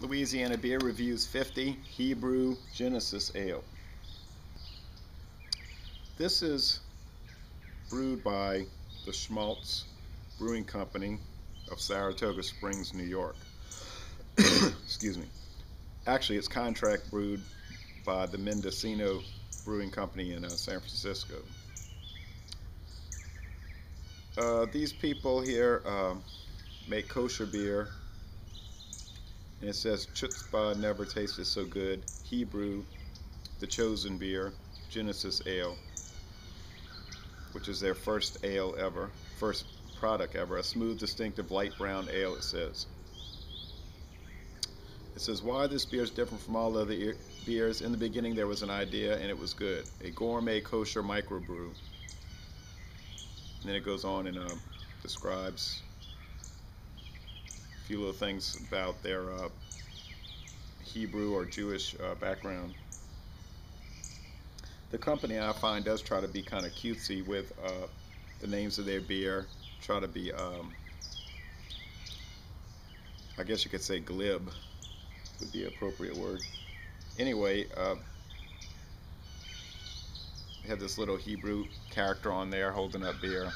Louisiana Beer Reviews 50 Hebrew Genesis Ale. This is brewed by the Schmaltz Brewing Company of Saratoga Springs, New York. Excuse me. Actually, it's contract brewed by the Mendocino Brewing Company in San Francisco. These people here make kosher beer, and it says Chutzpah never tasted so good. Hebrew, the chosen beer, Genesis Ale, which is their first ale ever, first product ever. A smooth, distinctive, light brown ale, it says. It says why this beer is different from all other beers. In the beginning, there was an idea, and it was good. A gourmet kosher microbrew. And then it goes on and describes a few little things about their Hebrew or Jewish background. The company, I find, does try to be kind of cutesy with the names of their beer. Try to be, I guess you could say, glib would be an appropriate word. Anyway, they have this little Hebrew character on there holding up beer.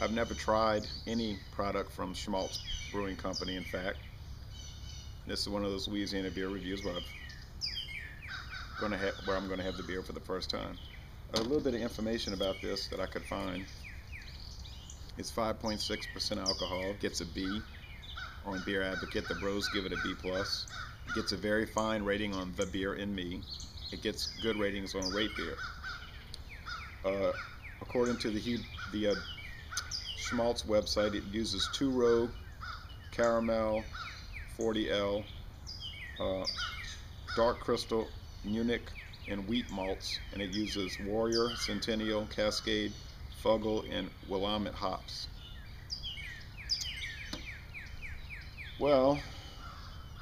I've never tried any product from Schmaltz Brewing Company, in fact. This is one of those Louisiana beer reviews where I'm going to have the beer for the first time. A little bit of information about this that I could find. It's 5.6% alcohol. Gets a B on Beer Advocate. The bros give it a B+. It gets a very fine rating on The Beer and Me. It gets good ratings on Rate Beer. According to the Schmaltz website, it uses 2-row caramel 40L, dark crystal Munich and wheat malts, and it uses Warrior, Centennial, Cascade, Fuggle, and Willamette hops. Well,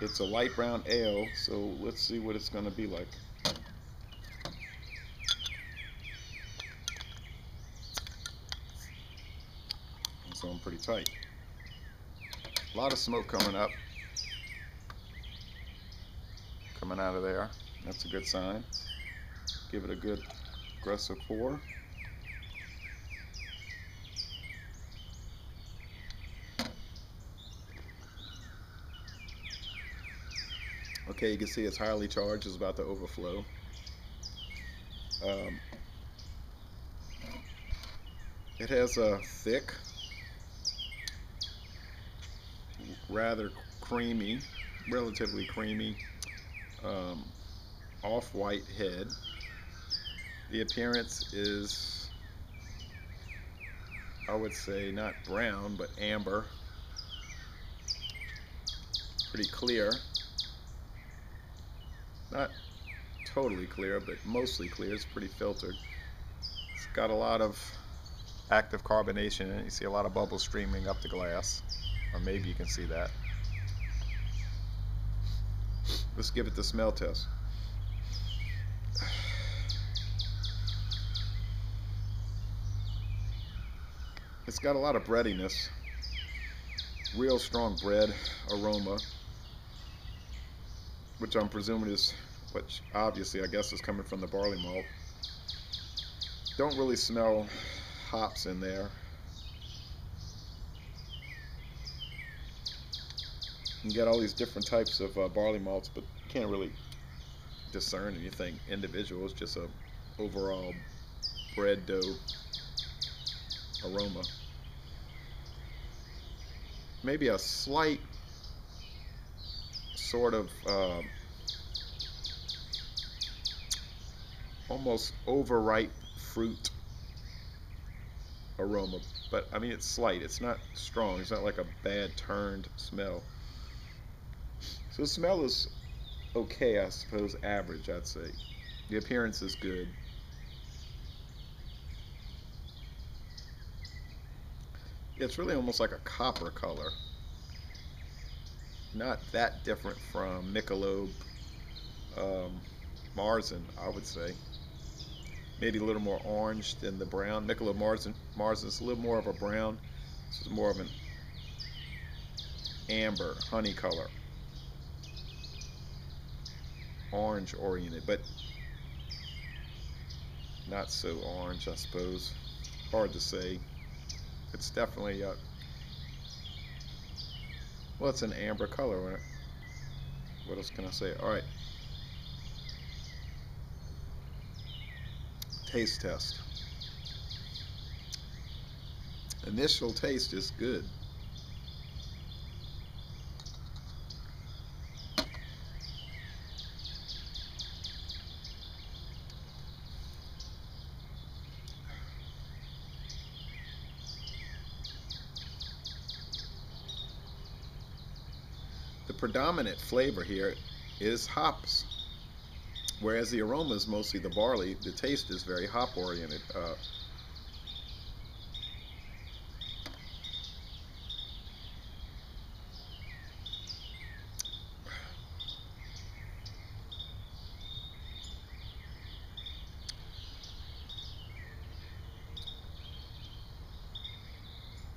it's a light brown ale, so let's see what it's going to be like. It's on pretty tight. A lot of smoke coming up. Coming out of there. That's a good sign. Give it a good aggressive pour. Okay, you can see it's highly charged. It's about to overflow. It has a thick, rather creamy, relatively creamy, off-white head. The appearance is, I would say, not brown, but amber. Pretty clear. Not totally clear, but mostly clear. It's pretty filtered. It's got a lot of active carbonation in it. You see a lot of bubbles streaming up the glass. Or maybe you can see that. Let's give it the smell test. It's got a lot of breadiness, real strong bread aroma, which I'm presuming is, which obviously I guess is coming from the barley malt. Don't really smell hops in there. You get all these different types of barley malts, but you can't really discern anything individual. It's just a overall bread dough aroma. Maybe a slight sort of almost overripe fruit aroma, but I mean it's slight. It's not strong. It's not like a bad turned smell. So the smell is okay, I suppose, average, I'd say. The appearance is good. It's really almost like a copper color. Not that different from Michelob Marzen, I would say. Maybe a little more orange than the brown. Michelob Marzen is a little more of a brown. This is more of an amber, honey color, orange oriented, but not so orange, I suppose. Hard to say. It's definitely well, it's an amber color. What else can I say? All right, taste test. Initial taste is good. The predominant flavor here is hops, whereas the aroma is mostly the barley. The taste is very hop oriented.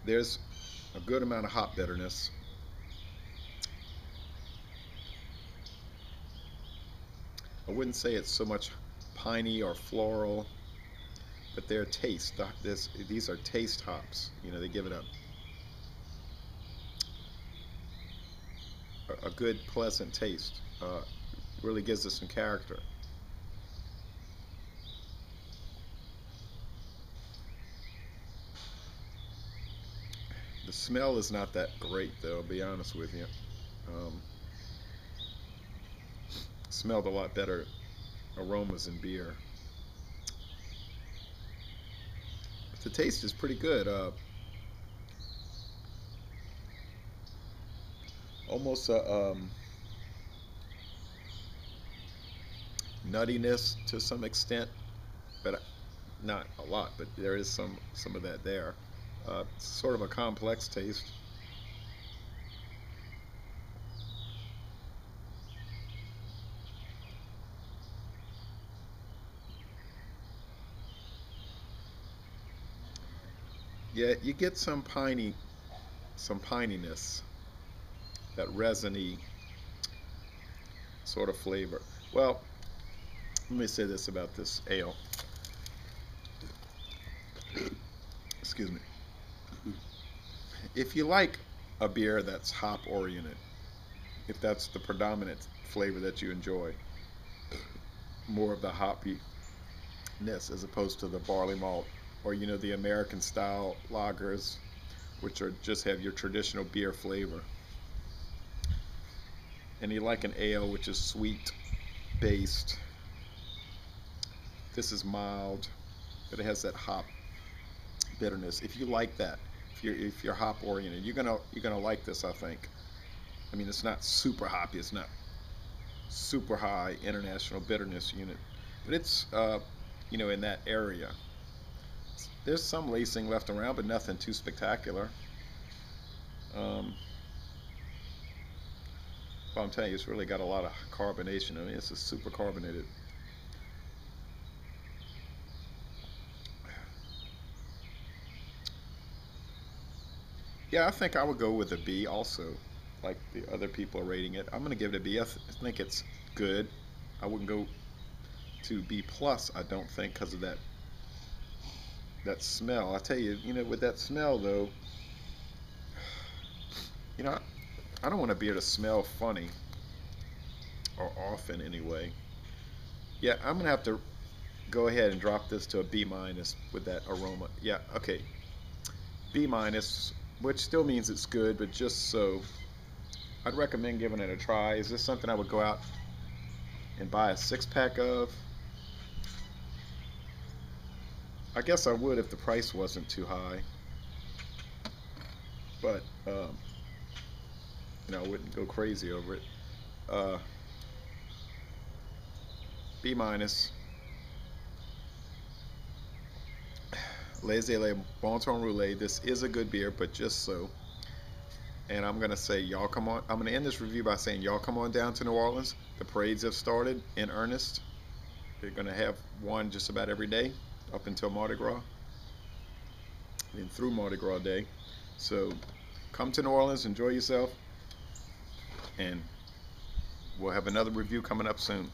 There's a good amount of hop bitterness. I wouldn't say it's so much piney or floral, but their taste. These are taste hops. You know, they give it a good, pleasant taste. Really gives it some character. The smell is not that great, though. I'll be honest with you. Um, Smelled a lot better aromas in beer. But the taste is pretty good. Almost a nuttiness to some extent, but not a lot. But there is some of that there. Sort of a complex taste. Yeah, you get some pininess, that resiny sort of flavor. Well, let me say this about this ale. Excuse me. If you like a beer that's hop oriented, if that's the predominant flavor that you enjoy, more of the hoppiness as opposed to the barley malt, or you know, the American style lagers, which are just have your traditional beer flavor, and you like an ale which is sweet based. This is mild, but it has that hop bitterness. If you like that, if you're hop oriented, you're gonna like this, I think. I mean, it's not super hoppy. It's not super high international bitterness unit, but it's you know, in that area. There's some lacing left around, but nothing too spectacular. Um, well, I'm telling you, it's really got a lot of carbonation. I mean, it's a super carbonated. Yeah, I think I would go with a B also, like the other people are rating it. I'm going to give it a B. I think it's good. I wouldn't go to B plus, I don't think, because of that smell. I tell you, you know, with that smell though, you know, I don't want a beer to smell funny or often anyway. Yeah, I'm gonna have to go ahead and drop this to a B minus with that aroma. Yeah, okay, B minus, which still means it's good, but just so. I'd recommend giving it a try. Is this something I would go out and buy a six pack of? I guess I would if the price wasn't too high, but you know, I wouldn't go crazy over it. Uh, B minus. Les Allées Bon Ton Roulé. This is a good beer, but just so. And I'm gonna say, y'all come on. I'm gonna end this review by saying, y'all come on down to New Orleans. The parades have started in earnest. They're gonna have one just about every day up until Mardi Gras, and through Mardi Gras Day. So come to New Orleans, enjoy yourself. And we'll have another review coming up soon.